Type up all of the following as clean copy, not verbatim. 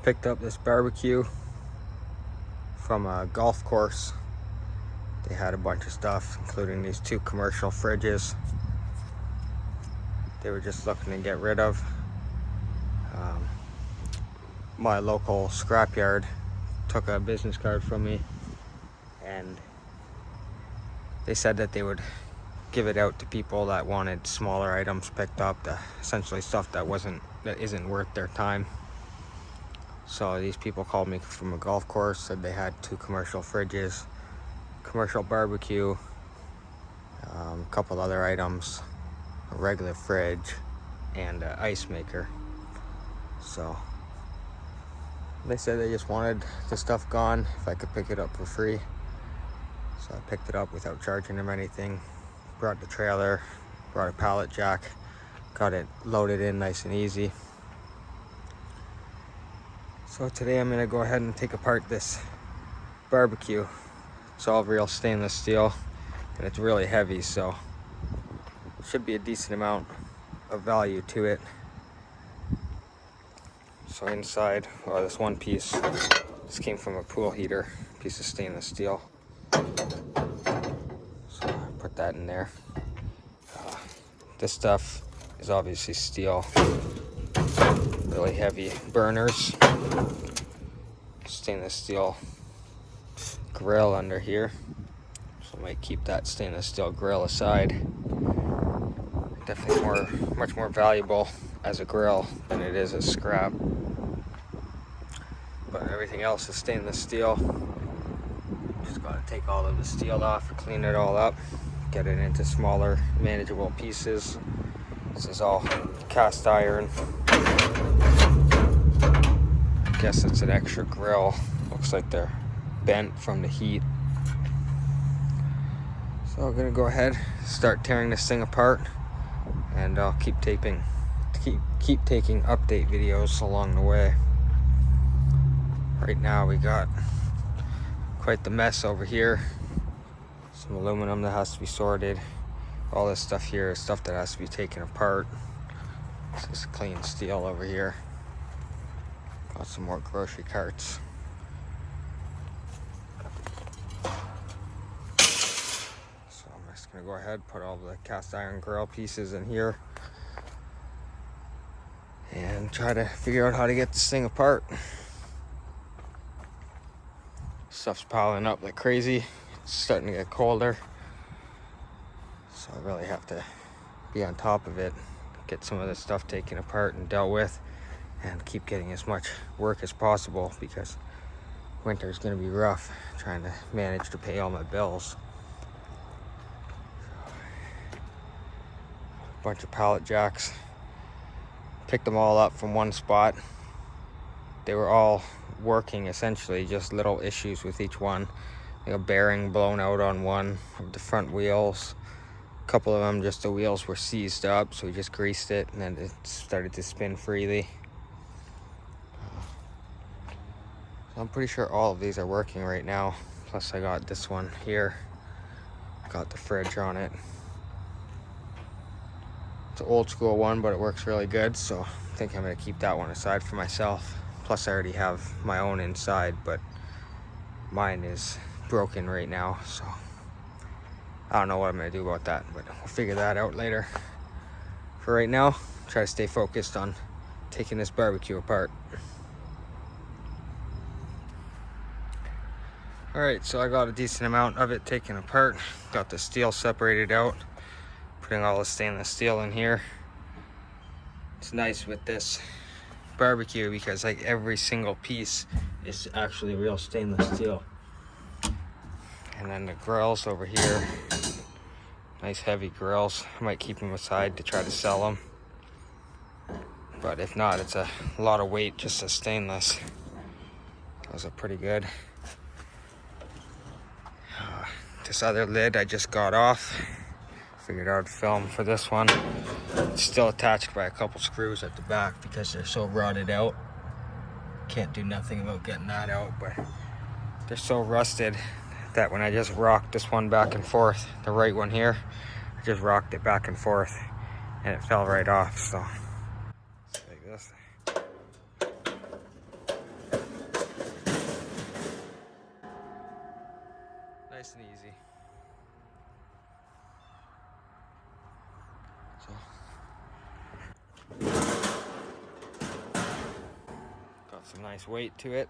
Picked up this barbecue from a golf course. They had a bunch of stuff, including these 2 commercial fridges they were just looking to get rid of. My local scrapyard took a business card from me, and they said that they would give it out to people that wanted smaller items picked up, essentially stuff that isn't worth their time. So these people called me from a golf course, said they had 2 commercial fridges, commercial barbecue, a couple other items, a regular fridge, and an ice maker. So they said they just wanted the stuff gone if I could pick it up for free. So I picked it up without charging them anything. Brought the trailer, brought a pallet jack, got it loaded in nice and easy. So today I'm gonna go ahead and take apart this barbecue. It's all real stainless steel and it's really heavy, so should be a decent amount of value to it. So inside, this one piece, this came from a pool heater, piece of stainless steel. So I put that in there. This stuff is obviously steel, really heavy burners. Stainless steel grill under here. So I might keep that stainless steel grill aside. Definitely much more valuable as a grill than it is as scrap. But everything else is stainless steel. Just gotta take all of the steel off, clean it all up, get it into smaller, manageable pieces. This is all cast iron. I guess it's an extra grill. Looks like they're bent from the heat. So I'm gonna go ahead, start tearing this thing apart, and I'll keep taking update videos along the way. Right now we got quite the mess over here. Some aluminum that has to be sorted. All this stuff here is stuff that has to be taken apart. This is clean steel over here. Got some more grocery carts. So I'm just gonna go ahead, put all the cast iron grill pieces in here and try to figure out how to get this thing apart. Stuff's piling up like crazy. It's starting to get colder. So I really have to be on top of it, get some of this stuff taken apart and dealt with, and keep getting as much work as possible because winter's gonna be rough trying to manage to pay all my bills. A bunch of pallet jacks. Picked them all up from one spot. They were all working essentially, just little issues with each one. Like a bearing blown out on one of the front wheels. A couple of them, just the wheels were seized up, so we just greased it and then it started to spin freely. So I'm pretty sure all of these are working right now. Plus I got this one here. Got the fridge on it. It's an old school one, but it works really good, so I think I'm gonna keep that one aside for myself. Plus I already have my own inside, but mine is broken right now, so I don't know what I'm gonna do about that, but we'll figure that out later. For right now, try to stay focused on taking this barbecue apart. All right, so I got a decent amount of it taken apart. Got the steel separated out. Putting all the stainless steel in here. It's nice with this barbecue because like every single piece is actually real stainless steel. And then the grills over here, nice heavy grills. I might keep them aside to try to sell them, but if not, it's a lot of weight just as stainless. Those are pretty good. This other lid I just got off. Figured I'd film for this one. It's still attached by a couple screws at the back because they're so rotted out. Can't do nothing about getting that out, but they're so rusted that when I just rocked this one back and forth, the right one here, I just rocked it back and forth and it fell right off. So it's like this. Got some nice weight to it.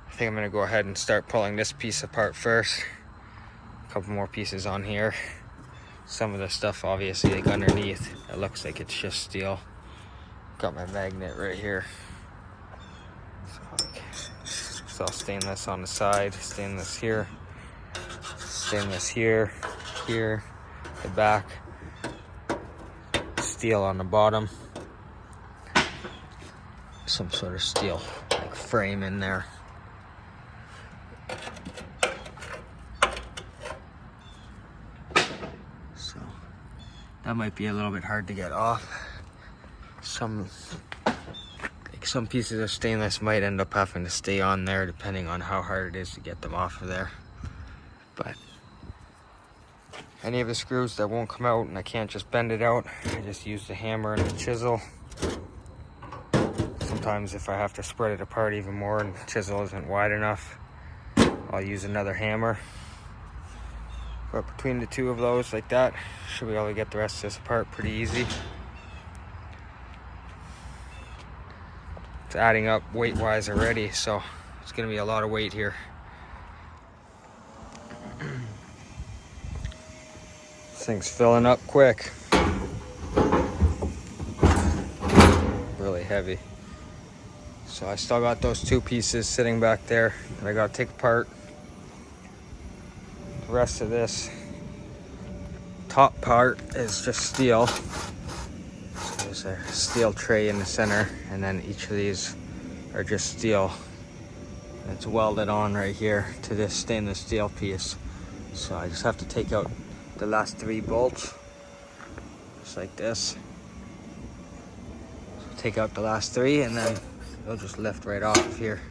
I think I'm gonna go ahead and start pulling this piece apart first. A couple more pieces on here. Some of the stuff obviously like underneath, it looks like it's just steel. Got my magnet right here. It's all stainless on the side, stainless here, stainless here, here, the back, steel on the bottom. Some sort of steel like frame in there. So that might be a little bit hard to get off. Some pieces of stainless might end up having to stay on there depending on how hard it is to get them off of there. But any of the screws that won't come out and I can't just bend it out, I just use the hammer and the chisel. Sometimes if I have to spread it apart even more and the chisel isn't wide enough, I'll use another hammer. But between the two of those like that, should be able to get the rest of this apart pretty easy. It's adding up weight-wise already, so it's gonna be a lot of weight here. This thing's filling up quick. Really heavy. So I still got those two pieces sitting back there that I gotta take apart. The rest of this top part is just steel. So there's a steel tray in the center, and then each of these are just steel. It's welded on right here to this stainless steel piece. So I just have to take out the last 3 bolts, just like this. So take out the last 3 and then it'll just lift right off of here.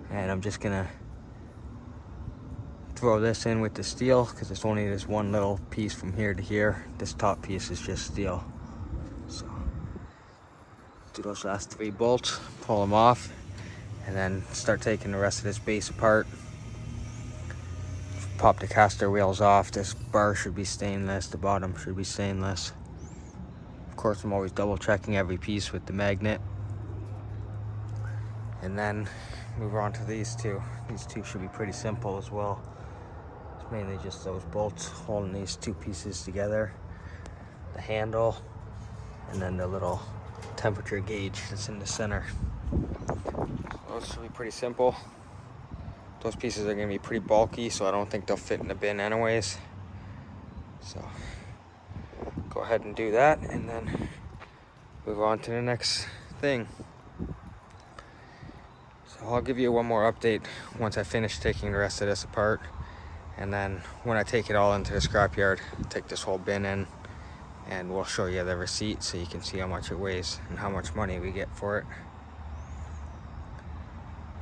And I'm just gonna throw this in with the steel because it's only this one little piece from here to here. This top piece is just steel. So do those last 3 bolts, pull them off, and then start taking the rest of this base apart. Pop the caster wheels off. This bar should be stainless, the bottom should be stainless. Of course, I'm always double checking every piece with the magnet. And then move on to these two. These two should be pretty simple as well. It's mainly just those bolts holding these 2 pieces together. The handle, and then the little temperature gauge that's in the center. Those should be pretty simple. Those pieces are gonna be pretty bulky, so I don't think they'll fit in the bin anyways. So go ahead and do that, and then move on to the next thing. So I'll give you one more update once I finish taking the rest of this apart. And then when I take it all into the scrapyard, take this whole bin in, and we'll show you the receipt so you can see how much it weighs and how much money we get for it.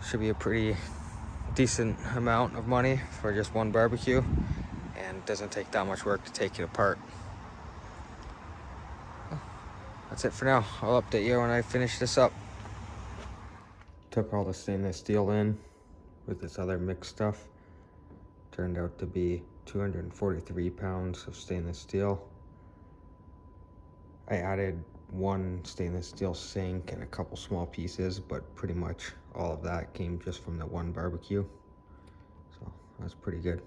Should be a pretty decent amount of money for just one barbecue, and it doesn't take that much work to take it apart. That's it for now. I'll update you when I finish this up. Took all the stainless steel in with this other mixed stuff. Turned out to be 243 pounds of stainless steel. I added 1 stainless steel sink and a couple small pieces, but pretty much all of that came just from the one barbecue. So that's pretty good.